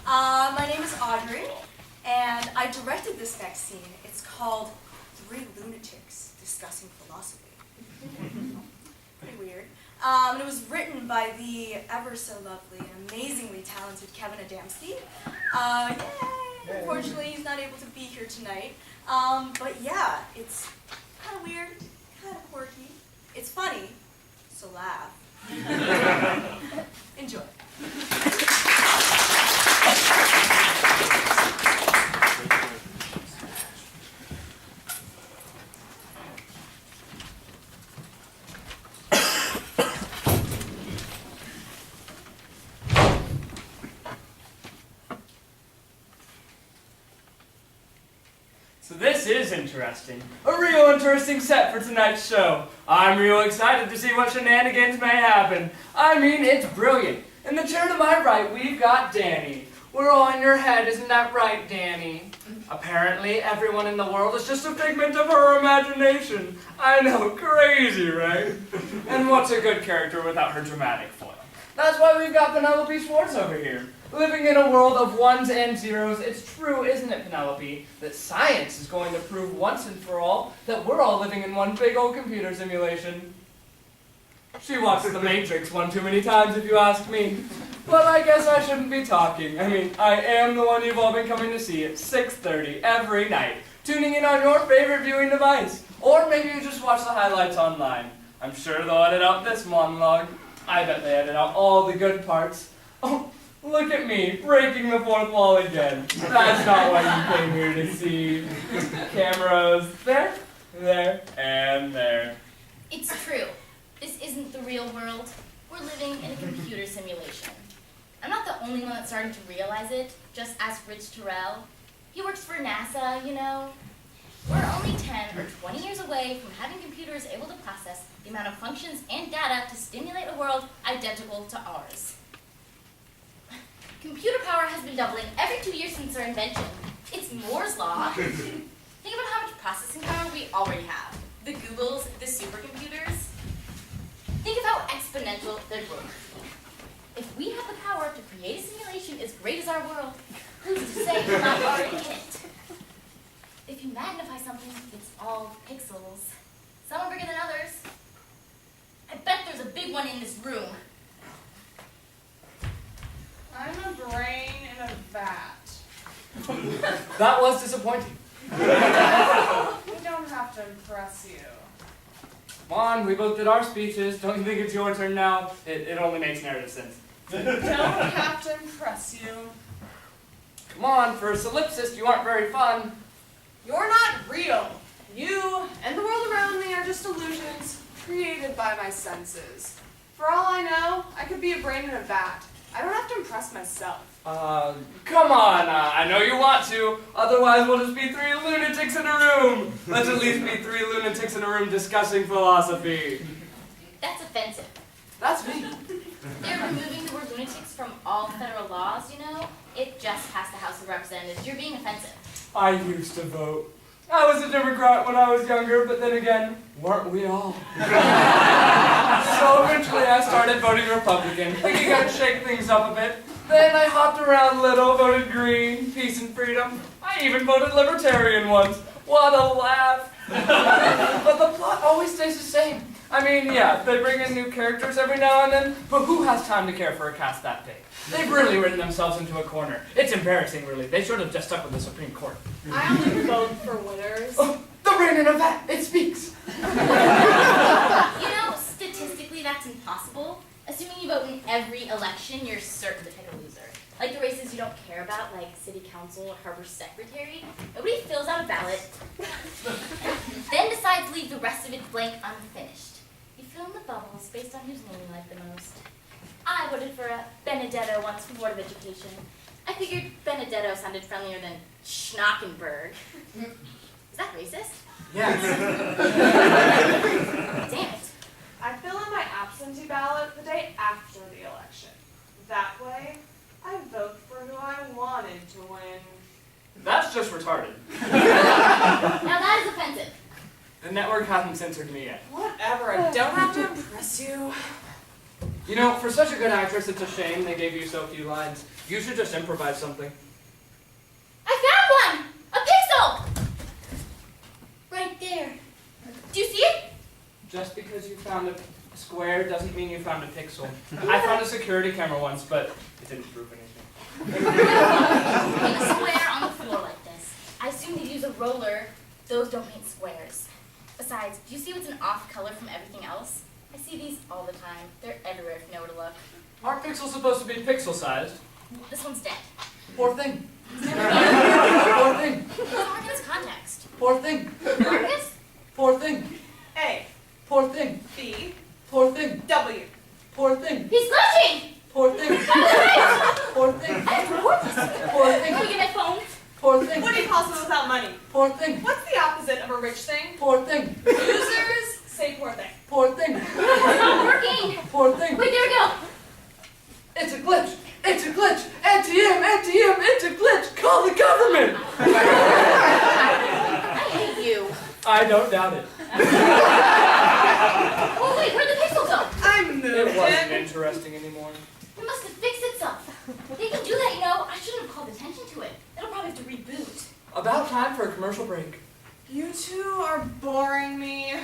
My name is Audrey, and I directed this next scene. It's called Three Lunatics Discussing Philosophy. Pretty weird. And it was written by the ever-so-lovely and amazingly talented Kevin Adamski. Yay! Unfortunately, he's not able to be here tonight. But yeah, it's kind of weird, kind of quirky. It's funny, so laugh. Enjoy. So this is interesting. A real interesting set for tonight's show. I'm real excited to see what shenanigans may happen. I mean, it's brilliant. In the chair to my right, we've got Dannie. We're all in your head, isn't that right, Dannie? Apparently, everyone in the world is just a figment of her imagination. I know, crazy, right? And what's a good character without her dramatic foil? That's why we've got Penelope Schwartz over here. Living in a world of ones and zeros, it's true, isn't it, Penelope, that science is going to prove once and for all that we're all living in one big old computer simulation. She watched The Matrix one too many times, if you ask me. But I guess I shouldn't be talking. I mean, I am the one you've all been coming to see at 6:30 every night, tuning in on your favorite viewing device. Or maybe you just watch the highlights online. I'm sure they'll edit out this monologue. I bet they edit out all the good parts. Oh, look at me, breaking the fourth wall again. That's not what you came here to see. Cameras there, there, and there. It's true. This isn't the real world. We're living in a computer simulation. I'm not the only one that's starting to realize it, just as Rich Terrell. He works for NASA, you know. We're only 10 or 20 years away from having computers able to process the amount of functions and data to stimulate a world identical to ours. Computer power has been doubling every 2 years since their invention. It's Moore's Law. Think about how much processing power we already have. The Googles, the supercomputers. Think of how exponential their growth will be. If we have the power to create a simulation as great as our world, who's to say we're not already in it? If you magnify something, it's all pixels. Some are bigger than others. I bet there's a big one in this room. I'm a brain in a vat. That was disappointing. We don't have to impress you. Come on, we both did our speeches. Don't you think it's your turn now? It only makes narrative sense. Don't have to impress you. Come on, for a solipsist, you aren't very fun. You're not real. You and the world around me are just illusions created by my senses. For all I know, I could be a brain in a vat. I don't have to impress myself. Come on, I know you want to. Otherwise, we'll just be three lunatics in a room. Let's at least be three lunatics in a room discussing philosophy. That's offensive. That's me. They're removing the word lunatics from all federal laws, you know? It just passed the House of Representatives. You're being offensive. I used to vote. I was a Democrat when I was younger, but then again, weren't we all? So eventually I started voting Republican, thinking I'd shake things up a bit. Then I hopped around a little, voted Green, peace and freedom. I even voted Libertarian once. What a laugh. But the plot always stays the same. I mean, yeah, they bring in new characters every now and then, but who has time to care for a cast that big? They've really written themselves into a corner. It's embarrassing, really. They should have just stuck with the Supreme Court. I only vote for winners. Oh, the rain in a vat, it speaks. You know, statistically that's impossible. Assuming you vote in every election, you're certain to pick a loser. Like the races you don't care about, like city council or harbor secretary. Nobody fills out a ballot, then decides to leave the rest of it blank unfinished. You fill in the bubbles based on whose name you like the most. I voted for a Benedetto once for Board of Education. I figured Benedetto sounded friendlier than Schnockenberg. Is that racist? Yes. Damn it. I fill in my absentee ballot the day after the election. That way, I vote for who I wanted to win. That's just retarded. Now that is offensive. The network hasn't censored me yet. Whatever, I don't have to impress you. You know, for such a good actress, it's a shame they gave you so few lines. You should just improvise something. I found one! A pixel! Right there. Do you see it? Just because you found a square doesn't mean you found a pixel. I found a security camera once, but it didn't prove anything. In a square on the floor like this. I assume they use a roller. Those don't paint squares. Besides, do you see what's an off color from everything else? I see these all the time. They're everywhere if you know where to look. Aren't pixels supposed to be pixel-sized? This one's dead. Poor thing. Poor thing. It's Marcus context. Poor thing. Marcus? Poor thing. A, Poor thing. B, Poor thing. W. Poor thing. He's glitching! Poor thing. Poor thing. I have to report this. Poor Let me thing. get my phone. Poor thing. What do you call someone without money? Poor thing. What's the opposite of a rich thing? Poor thing. Losers say poor thing. Poor thing. It's not working. Poor thing. Wait, there we go. It's a glitch. It's a glitch. NTM, NTM, it's a glitch. Call the government. I hate you. I don't doubt it. Oh, wait, where'd the pixel go? I moved It wasn't it. interesting anymore. It must have fixed itself. They can do that, you know. I shouldn't have called attention to it. It'll probably have to reboot. About time for a commercial break. You two are boring me.